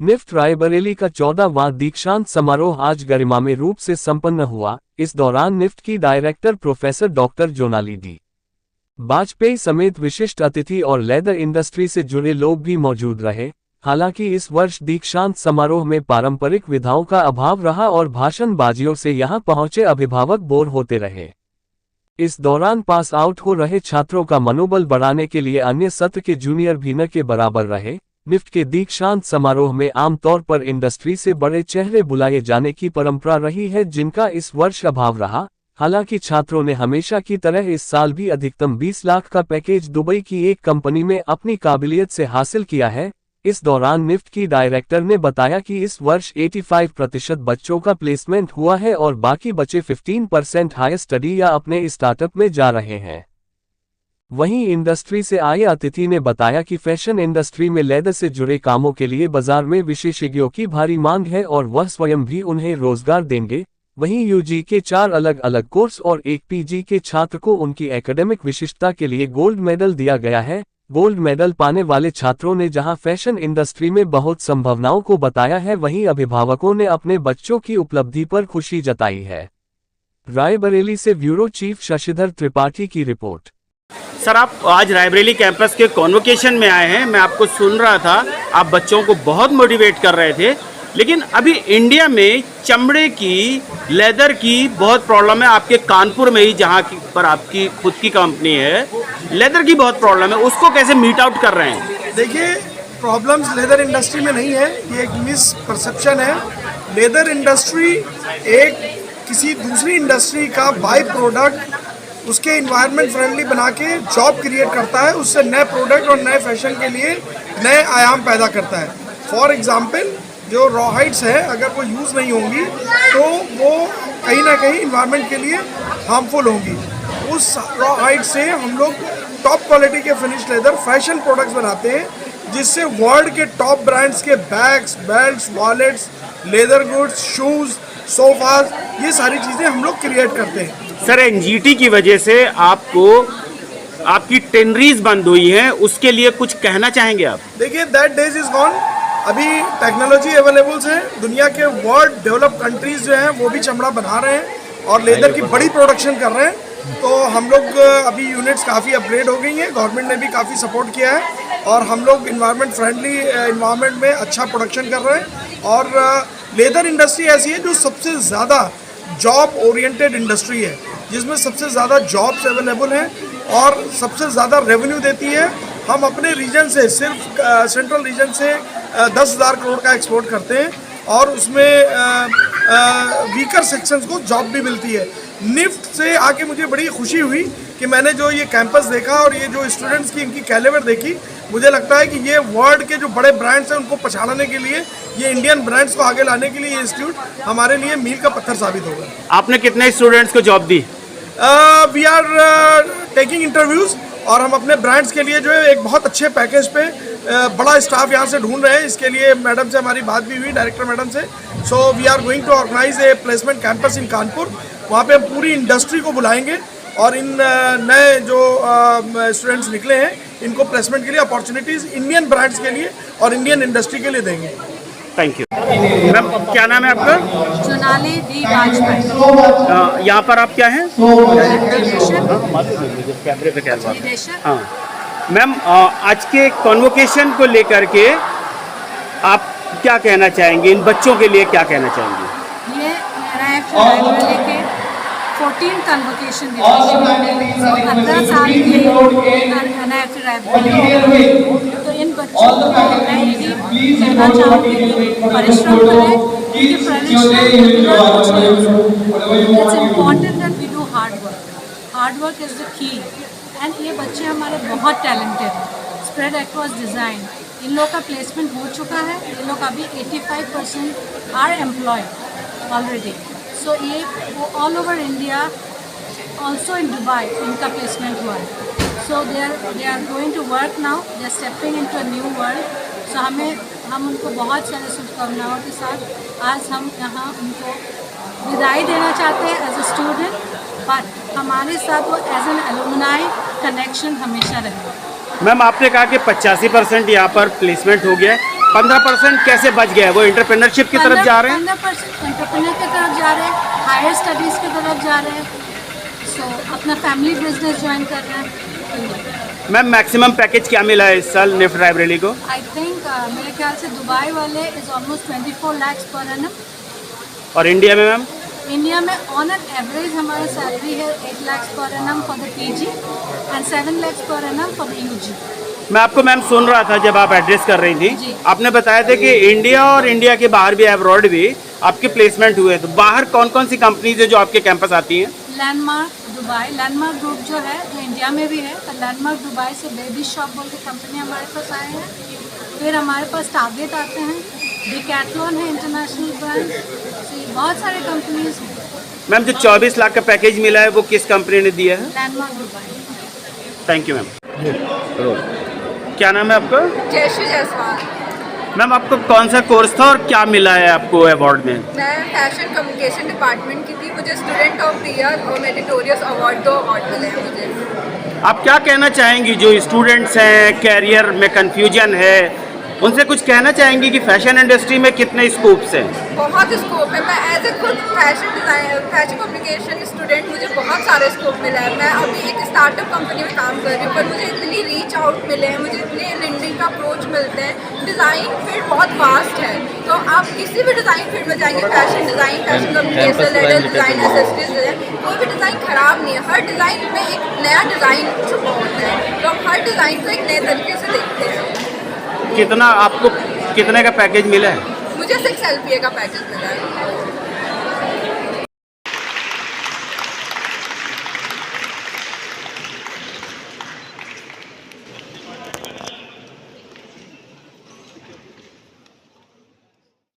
NIFT Raebareli का 14वां दीक्षांत समारोह आज गरिमामय रूप से संपन्न हुआ। इस दौरान निफ्ट की director professor doctor Jonali D Vajpayee समेत विशिष्ट अतिथि और लेदर इंडस्ट्री से जुड़े लोग भी मौजूद रहे। हालांकि इस वर्ष दीक्षांत समारोह में पारंपरिक विधाओं का अभाव रहा और भाषणबाजियों से यहां पहुंचे अभिभावक बोर होते रहे। इस दौरान पास आउट हो रहे छात्रों का मनोबल बढ़ाने के लिए अन्य सत्र के जूनियर भी न के बराबर रहे। निफ्ट के दीक्षांत समारोह में आमतौर पर इंडस्ट्री से बड़े चेहरे बुलाए जाने की परंपरा रही है, जिनका इस वर्ष अभाव रहा। हालांकि छात्रों ने हमेशा की तरह इस साल भी अधिकतम 20 लाख का पैकेज दुबई की एक कंपनी में अपनी काबिलियत से हासिल किया है। इस दौरान निफ्ट की डायरेक्टर ने बताया कि इस वर्ष 85% बच्चों का प्लेसमेंट हुआ है और बाकी बचे 15% हायर स्टडी या अपने स्टार्टअप में जा रहे हैं। वहीं इंडस्ट्री से आए अतिथि ने बताया कि फैशन इंडस्ट्री में लेदर से जुड़े कामों के लिए बाजार में विशेषज्ञों की भारी मांग है और वह स्वयं भी उन्हें रोजगार देंगे। वहीं यूजी के 4 अलग अलग कोर्स और एक पीजी के छात्र को उनकी एकेडमिक विशिष्टता के लिए गोल्ड मेडल दिया गया है। गोल्ड मेडल पाने वाले छात्रों ने जहां फैशन इंडस्ट्री में बहुत संभावनाओं को बताया है, वहीं अभिभावकों ने अपने बच्चों की उपलब्धि पर खुशी जताई है। रायबरेली से ब्यूरो चीफ शशिधर त्रिपाठी की रिपोर्ट। सर, आप आज रायबरेली कैंपस के कॉन्वोकेशन में आए हैं। मैं आपको सुन रहा था, आप बच्चों को बहुत मोटिवेट कर रहे थे, लेकिन अभी इंडिया में चमड़े की, लेदर की बहुत प्रॉब्लम है। आपके कानपुर में ही, जहाँ पर आपकी खुद की कंपनी है, लेदर की बहुत प्रॉब्लम है। उसको कैसे मीट आउट कर रहे हैं? देखिए, प्रॉब्लम्स लेदर इंडस्ट्री में नहीं है, ये एक मिस परसेप्शन है। लेदर इंडस्ट्री एक किसी दूसरी इंडस्ट्री का बाई प्रोडक्ट उसके इन्वायरमेंट फ्रेंडली बना के जॉब क्रिएट करता है, उससे नए प्रोडक्ट और नए फैशन के लिए नए आयाम पैदा करता है। फॉर एग्जांपल, जो रॉ हाइड्स है, अगर वो यूज़ नहीं होंगी तो वो कहीं ना कहीं इन्वायरमेंट के लिए हार्मफुल होंगी। उस रॉ हाइड से हम लोग टॉप क्वालिटी के फिनिश लेदर फैशन प्रोडक्ट्स बनाते हैं, जिससे वर्ल्ड के टॉप ब्रांड्स के bags, belts, wallets, leather goods, shoes, sofas, ये सारी चीज़ें हम लोग क्रिएट करते हैं। सर, एनजीटी की वजह से आपको आपकी टेनरीज बंद हुई हैं, उसके लिए कुछ कहना चाहेंगे आप? देखिए, दैट डेज इज गॉन। अभी टेक्नोलॉजी अवेलेबल्स है, दुनिया के वर्ल्ड डेवलप कंट्रीज जो हैं वो भी चमड़ा बना रहे हैं और लेदर की बड़ी प्रोडक्शन कर रहे हैं। तो हम लोग अभी यूनिट्स काफ़ी अपग्रेड हो गई हैं, गवर्नमेंट ने भी काफ़ी सपोर्ट किया है और हम लोग इन्वायरमेंट फ्रेंडली इन्वायरमेंट में अच्छा प्रोडक्शन कर रहे हैं। और लेदर इंडस्ट्री ऐसी है जो सबसे ज़्यादा जॉब ओरिएंटेड इंडस्ट्री है, जिसमें सबसे ज़्यादा जॉब्स अवेलेबल हैं और सबसे ज़्यादा रेवेन्यू देती है। हम अपने रीजन से, सिर्फ सेंट्रल रीजन से 10,000 करोड़ का एक्सपोर्ट करते हैं और उसमें वीकर सेक्शंस को जॉब भी मिलती है। निफ्ट से आके मुझे बड़ी खुशी हुई कि मैंने जो ये कैंपस देखा और ये जो स्टूडेंट्स की इनकी कैलिबर देखी, मुझे लगता है कि ये वर्ल्ड के जो बड़े ब्रांड्स हैं उनको पहचानने के लिए, ये इंडियन ब्रांड्स को आगे लाने के लिए ये इंस्टीट्यूट हमारे लिए मील का पत्थर साबित होगा। आपने कितने स्टूडेंट्स को जॉब दी? वी आर टेकिंग इंटरव्यूज़ और हम अपने ब्रांड्स के लिए जो है एक बहुत अच्छे पैकेज पे बड़ा स्टाफ यहाँ से ढूंढ रहे हैं। इसके लिए मैडम से हमारी बात भी हुई, डायरेक्टर मैडम से। So we are going to organize a placement campus in Kanpur. वहाँ पे हम पूरी इंडस्ट्री को बुलाएंगे और इन नए जो स्टूडेंट्स निकले हैं, इनको प्लेसमेंट के लिए अपॉर्चुनिटीज़ इंडियन ब्रांड्स के लिए और इंडियन इंडस्ट्री के लिए देंगे। Thank you. मैम, क्या नाम है आपका? जोनाली डी वाजपेयी। यहाँ पर आप क्या हैं? हाँ मैम, आज के कॉन्वोकेशन को लेकर के आप क्या कहना चाहेंगे? इन बच्चों के लिए क्या कहना चाहेंगे? ये रायबरेली के 14 कन्वोकेशन 15 साल की तो इन बच्चों को मैं यही कहना चाहूँगी कि परिश्रम करें, क्योंकि it's important that we do hard work is the key. And ये बच्चे हमारे बहुत टैलेंटेड हैं, स्प्रेड अक्रॉस डिज़ाइन। इन लोग का प्लेसमेंट हो चुका है, इन लोग अभी 85% आर एम्प्लॉयड ऑलरेडी। सो ये वो all over India, also in Dubai इनका प्लेसमेंट हुआ है। So they are going to work now, they are stepping into a new world. So हम उनको बहुत सारे शुभकामनाओं के साथ आज हम यहाँ उनको विदाई देना चाहते हैं एज अ स्टूडेंट, बट हमारे साथ वो एज एन एलुमनाई कनेक्शन हमेशा रहेगा। मैम, आपने कहा कि 85% यहाँ पर प्लेसमेंट हो गया है, 15% कैसे बच गया है? वो एंटरप्रेन्योरशिप की तरफ जा रहे हैं? 15% एंटरप्रेन्योर की तरफ जा रहे हैं, हायर स्टडीज़ की तरफ जा रहे हैं, सो अपना फैमिली बिजनेस ज्वाइन कर रहे हैं। मैम मैक्सिमम पैकेज क्या मिला है इस साल निफ्ट रायबरेली को? आई थिंक मेरे ख्याल से दुबई वाले is almost 24 lakhs per annum. और इंडिया में मैम? इंडिया में ऑन एन एवरेज हमारी सैलरी है 8 lakhs per annum for the PG and 7 lakhs per annum for the UG. मैं आपको मैम सुन रहा था जब आप एड्रेस कर रही थी, जी। आपने बताया था कि इंडिया और इंडिया के बाहर भी, अब्रॉड भी आपके प्लेसमेंट हुए। तो बाहर कौन कौन सी कंपनीज है जो आपके कैंपस आती हैं? लैंडमार्क दुबई, लैंडमार्क ग्रुप जो है वो इंडिया में भी है, तो लैंडमार्क दुबई से बेबी शॉप बोल के कंपनी हमारे पास आए हैं। फिर हमारे पास टारगेट आते हैं, डिकैथलॉन है इंटरनेशनल ब्रांड, तो बहुत सारे कंपनीज हैं। मैम जो 24 लाख का पैकेज मिला है वो किस कंपनी ने दिया है? Landmark Dubai. Thank you ma'am. क्या नाम है आपका? जयश्री जायसवाल। मैम आपको कौन सा कोर्स था और क्या मिला है आपको अवार्ड में? मैं फैशन कम्युनिकेशन डिपार्टमेंट की थी। मुझे स्टूडेंट ऑफ द ईयर और मेरिटोरियस अवार्ड 2 अवार्ड मिले हैं मुझे। आप क्या कहना चाहेंगी जो स्टूडेंट्स हैं, कैरियर में कंफ्यूजन है, उनसे कुछ कहना चाहेंगी कि फैशन इंडस्ट्री में कितने स्कोप्स हैं? बहुत स्कोप है। मैं एज ए खुद फैशन कम्युनिकेशन स्टूडेंट, मुझे बहुत सारे स्कोप मिला है। मैं अभी एक स्टार्टअप कंपनी में काम कर रही हूँ, पर मुझे इतनी रीच आउट मिले हैं, मुझे इतने लिंडिंग का अप्रोच मिलते हैं। डिज़ाइन फील्ड बहुत वास्ट है, तो आप किसी भी डिज़ाइन फील्ड में जाएंगे, fashion design, fashion communication, ladder design, accessories design, कोई भी डिज़ाइन ख़राब नहीं है। हर डिज़ाइन में एक नया डिज़ाइन छुपा होता है, तो हम हर डिज़ाइन को एक नए तरीके से देखते हैं। कितना आपको कितने का पैकेज मिला है? मुझे 6 LPA का पैकेज मिला है।